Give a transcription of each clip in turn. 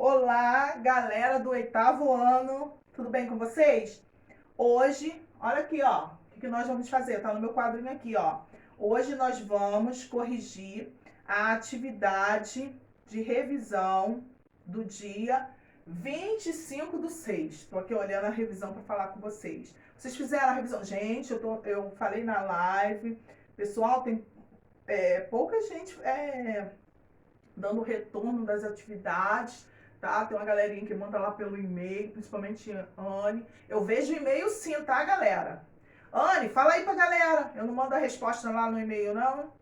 Olá, galera do oitavo ano, tudo bem com vocês? Hoje, olha aqui, ó, o que nós vamos fazer? Tá no meu quadrinho aqui, ó. Hoje nós vamos corrigir a atividade de revisão do dia 25/6. Estou aqui olhando a revisão para falar com vocês. Vocês fizeram a revisão? Gente, eu falei na live, pessoal, tem pouca gente dando retorno das atividades, tá? Tem uma galerinha que manda lá pelo e-mail, principalmente Anne. Eu vejo e-mail sim, tá, galera? Anne, fala aí pra galera. Eu não mando a resposta lá no e-mail, não,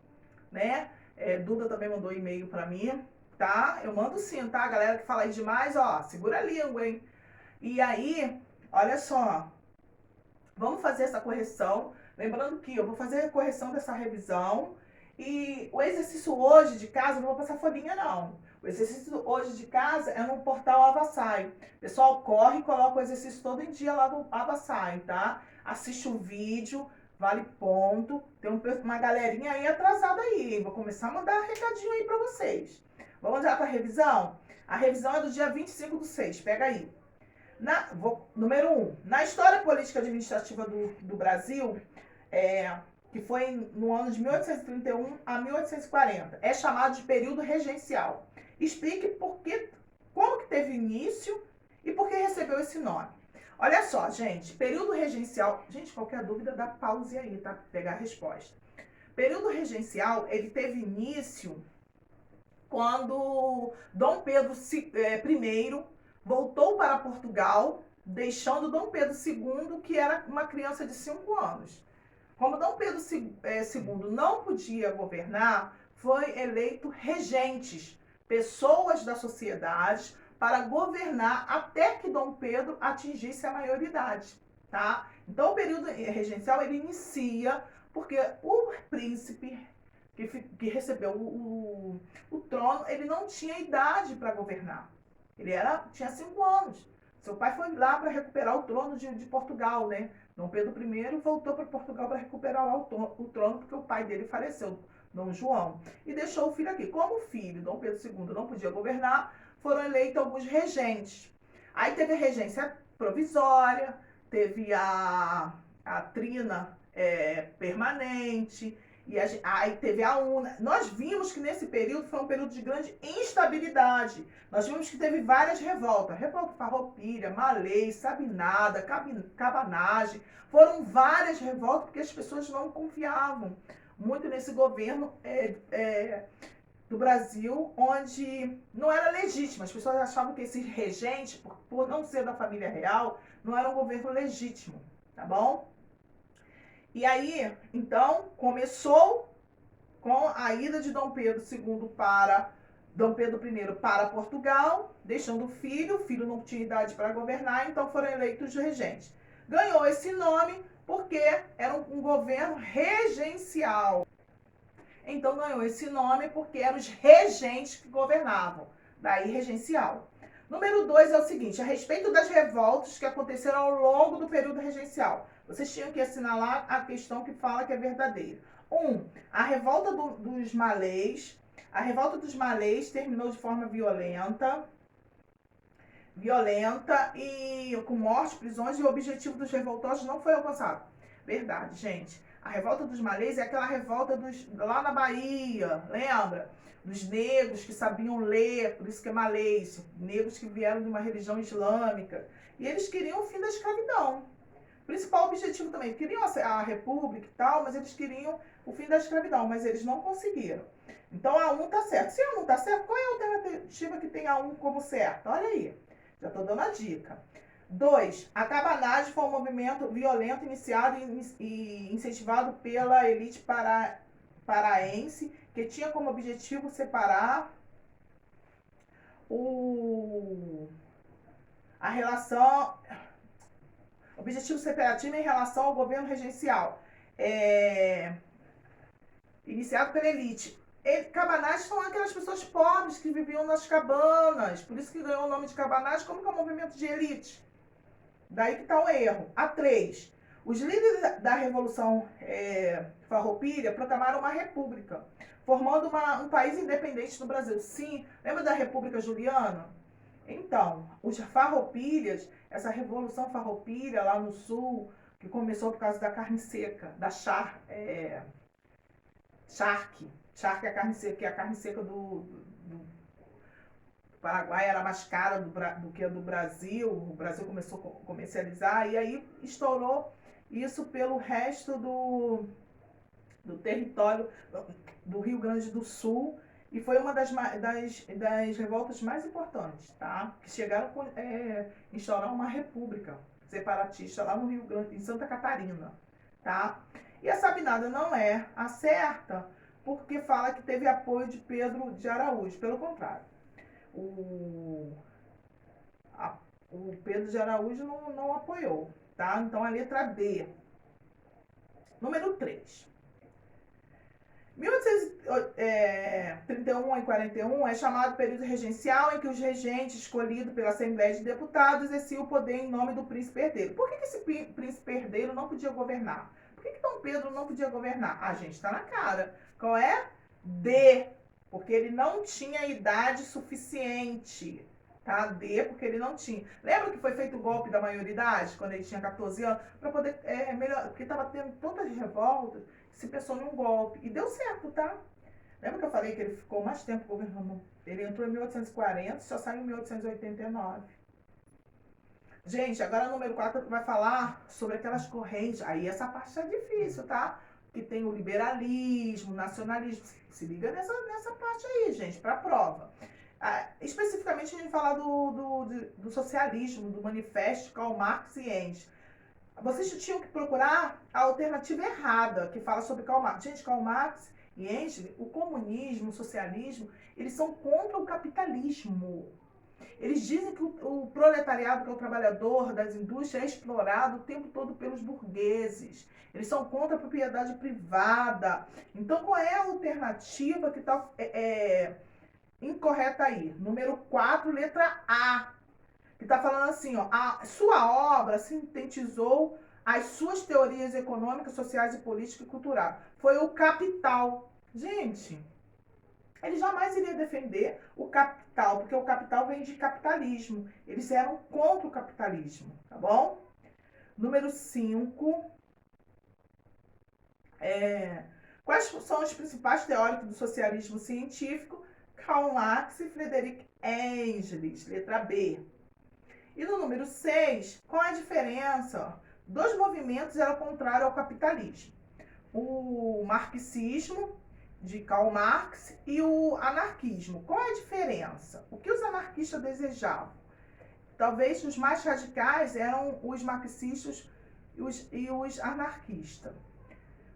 né? Duda também mandou e-mail pra mim, tá? Eu mando sim, tá? A galera que fala aí demais, ó, segura a língua, hein? E aí, olha só, vamos fazer essa correção. Lembrando que eu vou fazer a correção dessa revisão. E o exercício hoje de casa, eu não vou passar folhinha, não. O exercício hoje de casa é no portal Avassai. Pessoal, corre e coloca o exercício todo em dia lá no Avassai, tá? Assiste o vídeo, vale ponto. Tem uma galerinha aí atrasada aí, hein? Vou começar a mandar recadinho aí pra vocês. Vamos já pra revisão? A revisão é do dia 25/6, pega aí. Número 1. Na história política administrativa do Brasil, que foi no ano de 1831 a 1840, é chamado de período regencial. Explique como que teve início e por que recebeu esse nome. Olha só, gente, período regencial... Gente, qualquer dúvida, dá pause aí, tá? Pra pegar a resposta. Período regencial, ele teve início quando Dom Pedro I voltou para Portugal, deixando Dom Pedro II, que era uma criança de 5 anos. Como Dom Pedro II não podia governar, foi eleito regentes, pessoas da sociedade, para governar até que Dom Pedro atingisse a maioridade, tá? Então, o período regencial, ele inicia porque o príncipe que recebeu o trono, ele não tinha idade para governar. Ele tinha 5 anos. Seu pai foi lá para recuperar o trono de Portugal, né? Dom Pedro I voltou para Portugal para recuperar lá o trono, porque o pai dele faleceu, Dom João, e deixou o filho aqui. Como o filho, Dom Pedro II, não podia governar, foram eleitos alguns regentes. Aí teve a regência provisória, teve a trina permanente, e aí teve a UNA. Nós vimos que nesse período foi um período de grande instabilidade. Nós vimos que teve várias revoltas. Revolta Farroupilha, Malês, Sabinada, Cabanagem. Foram várias revoltas porque as pessoas não confiavam muito nesse governo do Brasil, onde não era legítimo. As pessoas achavam que esse regente, por não ser da família real, não era um governo legítimo, tá bom? E aí, então, começou com a ida de Dom Pedro II para Dom Pedro I para Portugal, deixando o filho não tinha idade para governar, então foram eleitos regentes. Ganhou esse nome porque era um governo regencial. Então ganhou esse nome porque eram os regentes que governavam, daí regencial. Número 2 é o seguinte, a respeito das revoltas que aconteceram ao longo do período regencial. Vocês tinham que assinalar a questão que fala que é verdadeira. 1. A revolta dos malês. A revolta dos malês terminou de forma violenta e com mortes, prisões, e o objetivo dos revoltosos não foi alcançado. Verdade, gente. A revolta dos malês é aquela revolta lá na Bahia, lembra? Dos negros que sabiam ler, por isso que é malês, negros que vieram de uma religião islâmica. E eles queriam o fim da escravidão. Principal objetivo também, queriam a república e tal, mas eles queriam o fim da escravidão, mas eles não conseguiram. Então a 1 tá certo. Se a 1 tá certo, qual é a alternativa que tem a 1 como certa? Olha aí, já tô dando a dica. 2. A cabanagem foi um movimento violento iniciado e incentivado pela elite paraense, que tinha como objetivo separar a relação... Objetivo separativo em relação ao governo regencial. Iniciado pela elite. Cabanagem são aquelas pessoas pobres que viviam nas cabanas. Por isso que ganhou o nome de cabanagem, como que é um movimento de elite. Daí que está o erro. A 3. Os líderes da Revolução Farroupilha proclamaram uma república, formando um país independente no Brasil. Sim, lembra da República Juliana? Então, os farroupilhas, essa revolução farroupilha lá no sul, que começou por causa da carne seca, da charque. Charque é a carne seca, que é a carne seca do Paraguai era mais cara do que a do Brasil. O Brasil começou a comercializar e aí estourou isso pelo resto do território do Rio Grande do Sul e foi uma das revoltas mais importantes, tá? Que chegaram a instaurar uma república separatista lá no Rio Grande, em Santa Catarina, tá? E a Sabinada não é a certa porque fala que teve apoio de Pedro de Araújo, pelo contrário. O, o Pedro de Araújo não apoiou, tá? Então a letra B. Número 3. 1831 e 41 é chamado período regencial em que os regentes escolhidos pela Assembleia de Deputados exerciam o poder em nome do príncipe herdeiro. Por que esse príncipe herdeiro não podia governar? Por que Dom Pedro não podia governar? A gente está na cara. Qual é? D. Porque ele não tinha idade suficiente. Tá? D, porque ele não tinha. Lembra que foi feito o golpe da maioridade, quando ele tinha 14 anos? Para poder melhor, porque estava tendo tantas revoltas, se pensou num golpe. E deu certo, tá? Lembra que eu falei que ele ficou mais tempo governando? Ele entrou em 1840, só saiu em 1889. Gente, agora o número 4 vai falar sobre aquelas correntes. Aí essa parte é difícil, tá? Que tem o liberalismo, o nacionalismo. Se liga nessa parte aí, gente, para a prova. Especificamente a gente fala do socialismo, do manifesto Karl Marx e Engels. Vocês tinham que procurar a alternativa errada, que fala sobre Karl Marx. Gente, Karl Marx e Engels, o comunismo, o socialismo, eles são contra o capitalismo. Eles dizem que o proletariado, que é o trabalhador das indústrias, é explorado o tempo todo pelos burgueses. Eles são contra a propriedade privada. Então, qual é a alternativa que está incorreta aí? Número 4, letra A. Que está falando assim, ó, a sua obra sintetizou as suas teorias econômicas, sociais e políticas e culturais. Foi o Capital. Gente, ele jamais iria defender o capital, porque o capital vem de capitalismo. Eles eram contra o capitalismo, tá bom? Número 5. Quais são os principais teóricos do socialismo científico? Karl Marx e Friedrich Engels, letra B. E no número 6, qual é a diferença? Dois movimentos eram contrários ao capitalismo. O marxismo, de Karl Marx, e o anarquismo. Qual é a diferença? O que os anarquistas desejavam? Talvez os mais radicais eram os marxistas e os anarquistas.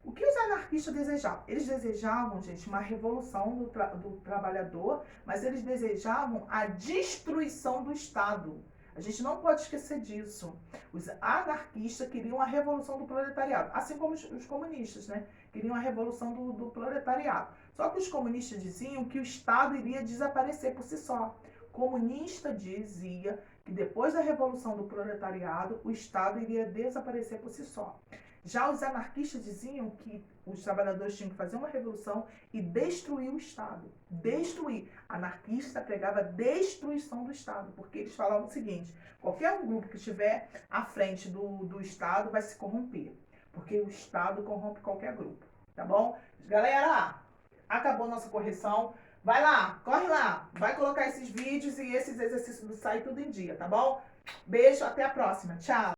O que os anarquistas desejavam? Eles desejavam, gente, uma revolução do trabalhador, mas eles desejavam a destruição do Estado. A gente não pode esquecer disso. Os anarquistas queriam a revolução do proletariado, assim como os comunistas, né? Queriam a revolução do proletariado. Só que os comunistas diziam que o Estado iria desaparecer por si só. O comunista dizia que depois da revolução do proletariado, o Estado iria desaparecer por si só. Já os anarquistas diziam que os trabalhadores tinham que fazer uma revolução e destruir o Estado. Destruir. Anarquista pregava a destruição do Estado, porque eles falavam o seguinte: qualquer um grupo que estiver à frente do Estado vai se corromper, porque o Estado corrompe qualquer grupo, tá bom? Galera, acabou nossa correção. Vai lá, corre lá, vai colocar esses vídeos e esses exercícios do SAI tudo em dia, tá bom? Beijo, até a próxima. Tchau!